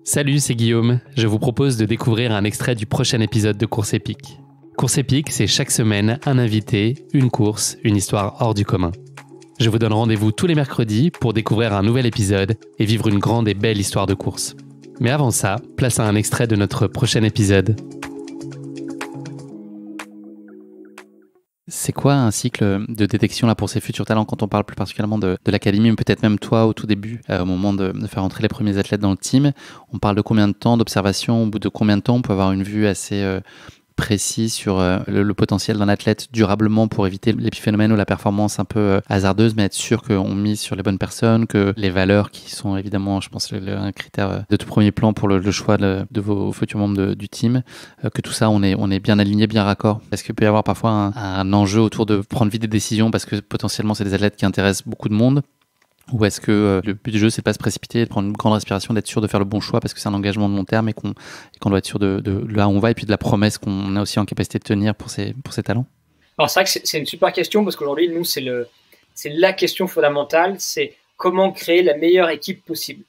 Salut, c'est Guillaume. Je vous propose de découvrir un extrait du prochain épisode de Course épique. Course épique, c'est chaque semaine un invité, une course, une histoire hors du commun. Je vous donne rendez-vous tous les mercredis pour découvrir un nouvel épisode et vivre une grande et belle histoire de course. Mais avant ça, place à un extrait de notre prochain épisode. C'est quoi un cycle de détection là, pour ces futurs talents quand on parle plus particulièrement de l'académie, mais peut-être même toi au tout début, au moment de faire entrer les premiers athlètes dans le team? On parle de combien de temps d'observation? Au bout de combien de temps on peut avoir une vue assez précise sur le potentiel d'un athlète durablement pour éviter l'épiphénomène ou la performance un peu hasardeuse, mais être sûr qu'on mise sur les bonnes personnes, que les valeurs qui sont évidemment, je pense, un critère de tout premier plan pour le choix de vos futurs membres du team, que tout ça, on est bien aligné, bien raccord. Est-ce qu'il peut y avoir parfois un enjeu autour de prendre vite des décisions parce que potentiellement c'est des athlètes qui intéressent beaucoup de monde? Ou est-ce que le but du jeu, c'est de pas se précipiter, de prendre une grande respiration, d'être sûr de faire le bon choix parce que c'est un engagement de long terme et qu'on doit être sûr de là où on va et puis de la promesse qu'on a aussi en capacité de tenir pour ces talents? Alors c'est vrai que c'est une super question parce qu'aujourd'hui, nous, c'est la question fondamentale, c'est comment créer la meilleure équipe possible.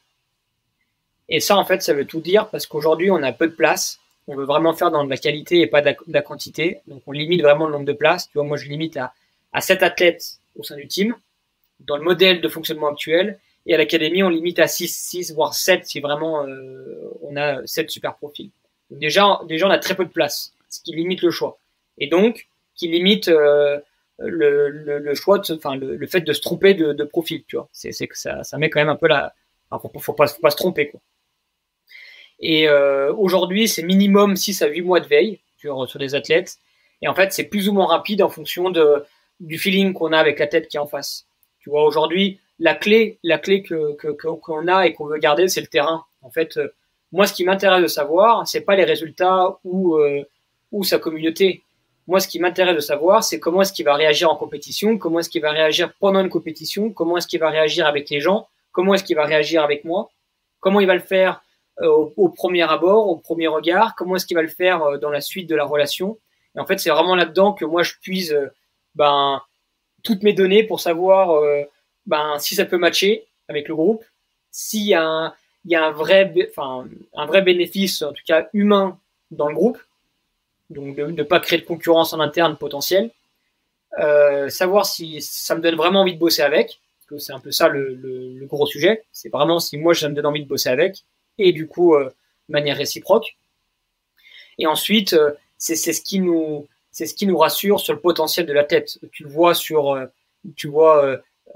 Et ça, en fait, ça veut tout dire parce qu'aujourd'hui, on a peu de place. On veut vraiment faire dans de la qualité et pas de la quantité. Donc, on limite vraiment le nombre de places. Tu vois, moi, je limite à 7 athlètes au sein du team dans le modèle de fonctionnement actuel. Et à l'académie, on limite à 6 voire 7 si vraiment on a 7 super profils. Donc déjà, on a très peu de place, ce qui limite le choix. Et donc, qui limite le choix, le fait de se tromper de profil, tu vois. C'est que ça met quand même un peu alors, faut pas se tromper, quoi. Et aujourd'hui, c'est minimum 6 à 8 mois de veille sur des athlètes. Et en fait, c'est plus ou moins rapide en fonction du feeling qu'on a avec l'athlète qui est en face. Tu vois, aujourd'hui, la clé qu'on a et qu'on veut garder, c'est le terrain. En fait, moi, ce qui m'intéresse de savoir, c'est pas les résultats ou sa communauté. Moi, ce qui m'intéresse de savoir, c'est comment est-ce qu'il va réagir en compétition, comment est-ce qu'il va réagir pendant une compétition, comment est-ce qu'il va réagir avec les gens, comment est-ce qu'il va réagir avec moi, comment il va le faire au premier abord, au premier regard, comment est-ce qu'il va le faire dans la suite de la relation. Et en fait, c'est vraiment là-dedans que moi, je puise toutes mes données pour savoir si ça peut matcher avec le groupe, s'il y a un vrai bénéfice, en tout cas humain, dans le groupe, donc de ne pas créer de concurrence en interne potentielle, savoir si ça me donne vraiment envie de bosser avec, parce que c'est un peu ça le gros sujet, c'est vraiment si moi ça me donne envie de bosser avec, et du coup de manière réciproque. Et ensuite, c'est ce qui nous rassure sur le potentiel de l'athlète. Tu le vois sur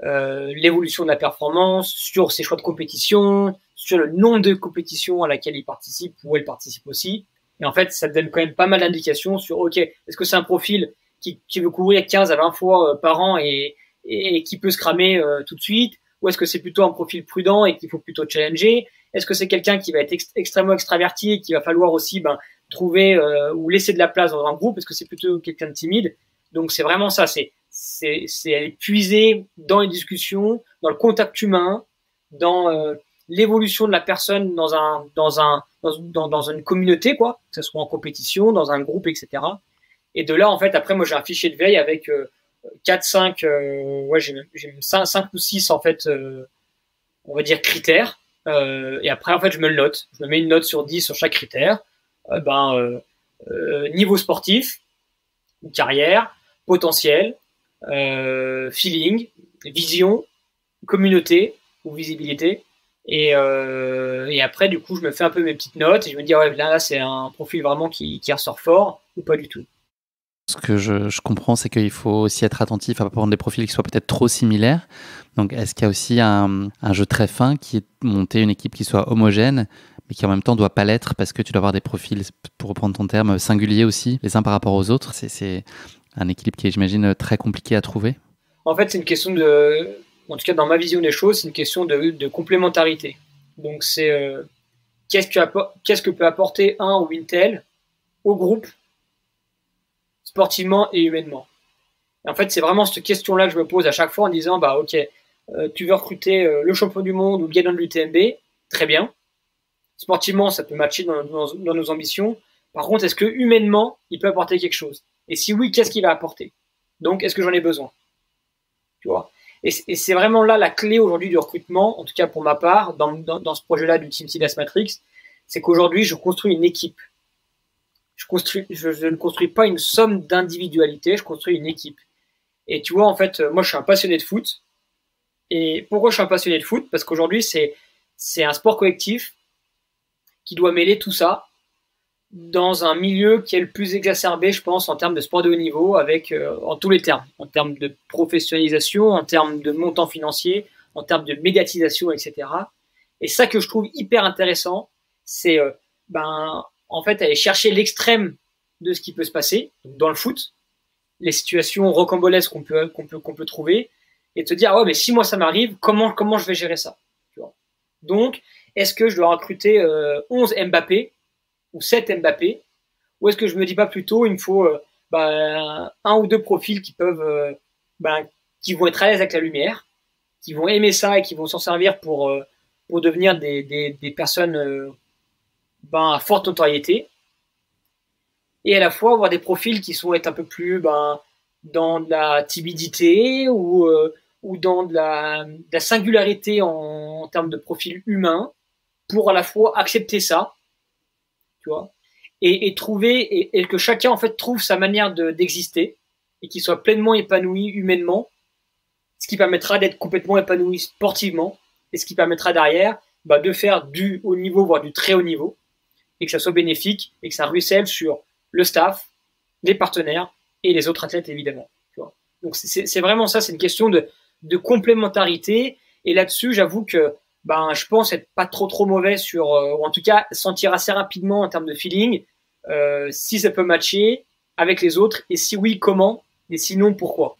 l'évolution de la performance, sur ses choix de compétition, sur le nombre de compétitions à laquelle il participe ou elle participe aussi. Et en fait, ça te donne quand même pas mal d'indications sur, OK, est-ce que c'est un profil qui veut courir 15 à 20 fois par an et qui peut se cramer tout de suite? Ou est-ce que c'est plutôt un profil prudent et qu'il faut plutôt challenger? Est-ce que c'est quelqu'un qui va être extrêmement extraverti et qu'il va falloir aussi trouver ou laisser de la place dans un groupe? Est-ce que c'est plutôt quelqu'un de timide? Donc c'est vraiment ça, c'est aller puiser dans les discussions, dans le contact humain, dans l'évolution de la personne dans une communauté, quoi, que ce soit en compétition, dans un groupe, etc. Et de là, en fait, après, moi, j'ai un fichier de veille avec 4, 5, j'ai 5 ou 6, en fait, on va dire critères. Et après, en fait, je me le note. Je me mets une note sur 10 sur chaque critère. Niveau sportif, carrière, potentiel, feeling, vision, communauté ou visibilité. Et après, du coup, je me fais un peu mes petites notes et je me dis, ouais, là c'est un profil vraiment qui ressort fort ou pas du tout. Ce que je comprends, c'est qu'il faut aussi être attentif à ne pas prendre des profils qui soient peut-être trop similaires. Donc, est-ce qu'il y a aussi un jeu très fin qui est de monter une équipe qui soit homogène, mais qui en même temps ne doit pas l'être parce que tu dois avoir des profils, pour reprendre ton terme, singuliers aussi, les uns par rapport aux autres? C'est un équilibre qui est, j'imagine, très compliqué à trouver. En fait, c'est une question en tout cas dans ma vision des choses, c'est une question de complémentarité. Donc, c'est qu'est-ce que peut apporter un ou une telle au groupe, sportivement et humainement. Et en fait, c'est vraiment cette question-là que je me pose à chaque fois en disant, ok, tu veux recruter le champion du monde ou le gagnant de l'UTMB, très bien. Sportivement, ça peut matcher dans nos ambitions. Par contre, est-ce que humainement, il peut apporter quelque chose? Et si oui, qu'est-ce qu'il va apporter? Donc, est-ce que j'en ai besoin? Tu vois? Et c'est vraiment là la clé aujourd'hui du recrutement, en tout cas pour ma part, dans ce projet-là du Team Silas Matrix, c'est qu'aujourd'hui, je construis une équipe. Je ne construis pas une somme d'individualité, je construis une équipe. Et tu vois, en fait, moi, je suis un passionné de foot. Et pourquoi je suis un passionné de foot? Parce qu'aujourd'hui, c'est un sport collectif qui doit mêler tout ça dans un milieu qui est le plus exacerbé, je pense, en termes de sport de haut niveau, avec en tous les termes, en termes de professionnalisation, en termes de montant financier, en termes de médiatisation, etc. Et ça que je trouve hyper intéressant, c'est en fait aller chercher l'extrême de ce qui peut se passer dans le foot, les situations rocambolesques qu'on peut trouver, et te dire, oh, mais si moi ça m'arrive, comment je vais gérer ça, tu vois. Donc, est-ce que je dois recruter 11 Mbappé ou 7 Mbappé, ou est-ce que je me dis pas plutôt, il me faut un ou deux profils qui peuvent, qui vont être à l'aise avec la lumière, qui vont aimer ça et qui vont s'en servir pour devenir des personnes à forte notoriété, et à la fois avoir des profils qui sont être un peu plus dans de la timidité ou dans de la singularité en termes de profil humain, pour à la fois accepter ça, tu vois, et trouver, et que chacun en fait trouve sa manière d'exister et qu'il soit pleinement épanoui humainement, ce qui permettra d'être complètement épanoui sportivement, et ce qui permettra derrière de faire du haut niveau, voire du très haut niveau, et que ça soit bénéfique et que ça ruisselle sur le staff, les partenaires et les autres athlètes, évidemment. Tu vois. Donc c'est vraiment ça, c'est une question de complémentarité, et là-dessus, j'avoue que je pense être pas trop mauvais sur, ou en tout cas sentir assez rapidement en termes de feeling, si ça peut matcher avec les autres, et si oui, comment, et sinon, pourquoi.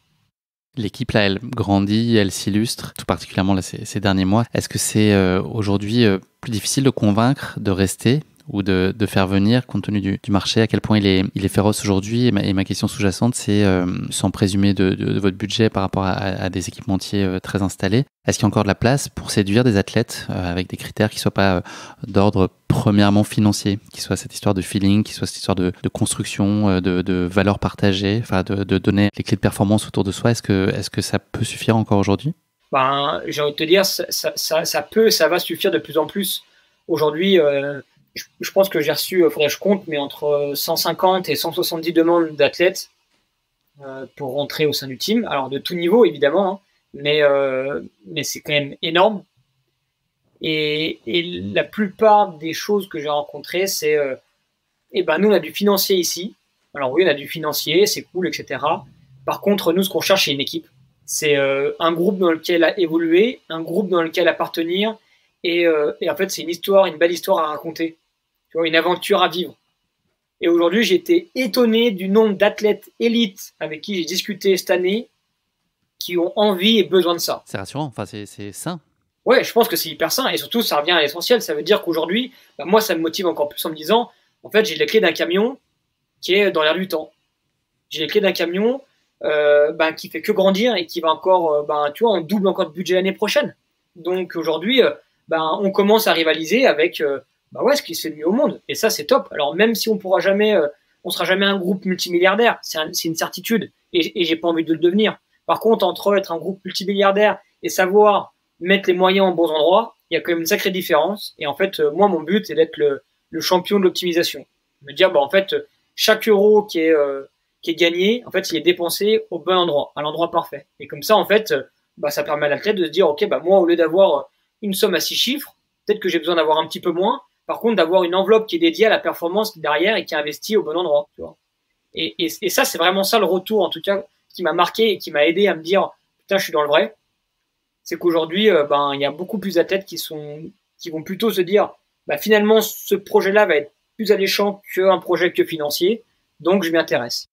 L'équipe, là, elle grandit, elle s'illustre, tout particulièrement là, ces derniers mois. Est-ce que c'est aujourd'hui plus difficile de convaincre de rester ou de faire venir, compte tenu du marché, à quel point il est féroce aujourd'hui? Et ma question sous-jacente, c'est, sans présumer de votre budget par rapport à des équipementiers très installés, est-ce qu'il y a encore de la place pour séduire des athlètes avec des critères qui ne soient pas d'ordre premièrement financier, qui soit cette histoire de feeling, qui soit cette histoire de construction, de valeurs partagées, enfin de donner les clés de performance autour de soi? Est-ce que ça peut suffire encore aujourd'hui? J'ai envie de te dire, ça va suffire de plus en plus. Aujourd'hui, je pense que j'ai reçu, faudrait que je compte, mais entre 150 et 170 demandes d'athlètes pour rentrer au sein du team. Alors de tout niveau, évidemment, hein, mais c'est quand même énorme. Et la plupart des choses que j'ai rencontrées, c'est nous, on a du financier ici. Alors oui, on a du financier, c'est cool, etc. Par contre, nous, ce qu'on cherche, c'est une équipe. C'est un groupe dans lequel à évoluer, un groupe dans lequel appartenir, et en fait, c'est une belle histoire à raconter. Tu vois, une aventure à vivre. Et aujourd'hui, j'ai été étonné du nombre d'athlètes élites avec qui j'ai discuté cette année qui ont envie et besoin de ça. C'est rassurant, enfin, c'est sain. Ouais, je pense que c'est hyper sain, et surtout, ça revient à l'essentiel. Ça veut dire qu'aujourd'hui, moi, ça me motive encore plus en me disant, en fait, j'ai les clés d'un camion qui est dans l'air du temps. J'ai les clés d'un camion qui fait que grandir et qui va encore, tu vois, on double encore de budget l'année prochaine. Donc aujourd'hui, on commence à rivaliser avec ce qui se fait de mieux au monde, et ça c'est top. Alors même si on sera jamais un groupe multimilliardaire, c'est une certitude, et j'ai pas envie de le devenir. Par contre, entre être un groupe multimilliardaire et savoir mettre les moyens en bons endroits, il y a quand même une sacrée différence. Et en fait, moi, mon but, c'est d'être le champion de l'optimisation. Me dire, en fait, chaque euro qui est gagné, en fait, il est dépensé au bon endroit, à l'endroit parfait. Et comme ça, en fait, ça permet à l'athlète de se dire, ok, moi, au lieu d'avoir une somme à 6 chiffres, peut-être que j'ai besoin d'avoir un petit peu moins. Par contre, d'avoir une enveloppe qui est dédiée à la performance derrière et qui est investie au bon endroit, tu vois. Et ça, c'est vraiment ça le retour, en tout cas, qui m'a marqué et qui m'a aidé à me dire, putain, je suis dans le vrai. C'est qu'aujourd'hui, il y a beaucoup plus d'athlètes qui vont plutôt se dire, finalement, ce projet-là va être plus alléchant qu'un projet que financier, donc je m'y intéresse.